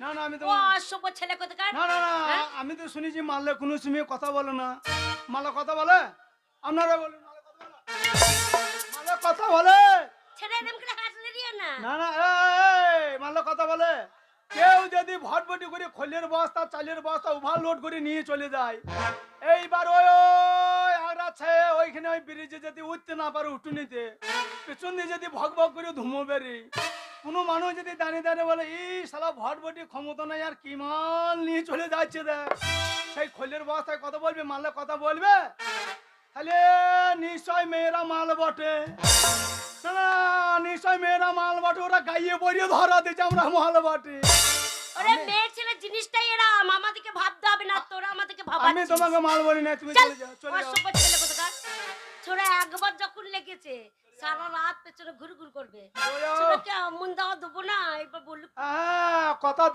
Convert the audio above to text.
না না আমি তো ও অসভ্য ছেলে কোথাকার। না না না হ্যাঁ? আমি তো শুনেছি মারলে কোনো সময় কথা বলে না। মারলে কথা বলে? আপনারা বলুন মারলে কথা বলে? ছেড়ে দেম করে হাসলে দিও না। না না মারলে কথা বলে? কেউ যদি ভটভটি করে খোলের বস্তা চালের বস্তা ওভারলোড করে নিয়ে চলে যায়, এইবার ওই ওই আগাছে ওইখানে ওই ব্রিজে যদি উঠতে না পারে উঠুনিতে, পেছন দিয়ে যদি ভগ ভগ করে ধুমো বেরি, কোনো মানুষ যদি দাঁড়িয়ে দাঁড়িয়ে বলে এই শালা ভটভটি ক্ষমতা নাই আর কি মাল নিয়ে চলে যাচ্ছে দেখ, সেই খোলের বস্তায় কথা বলবে? মারলে কথা বলবে? তাহলে নিশ্চয় মেয়েরা মাল বটে। না না নিশ্চয় মেয়েরা মাল বটে, ওরা গাইয়ে বইয়ে ধরা দিচ্ছে আমরা মাল বটে। ওরে মেয়ে ছেলে জিনিসটাই এরম, আমাদেরকে ভাবতে হবে না, তোরা আমাদেরকে আমি ভাবাচ্ছিস। তোমাকে মাল বলি না, তুমি চল, চলে যাও চলে যাও। অসভ্য ছেলে কোথাকার। ছোড়া একবার যখন লেগেছে সারা রাত পেছনে ঘুরঘুর করবে। চলে যাও। ছোড়াকে আমন দাওয়া দেবো না, এবার বলুক হ্যাঁ কথা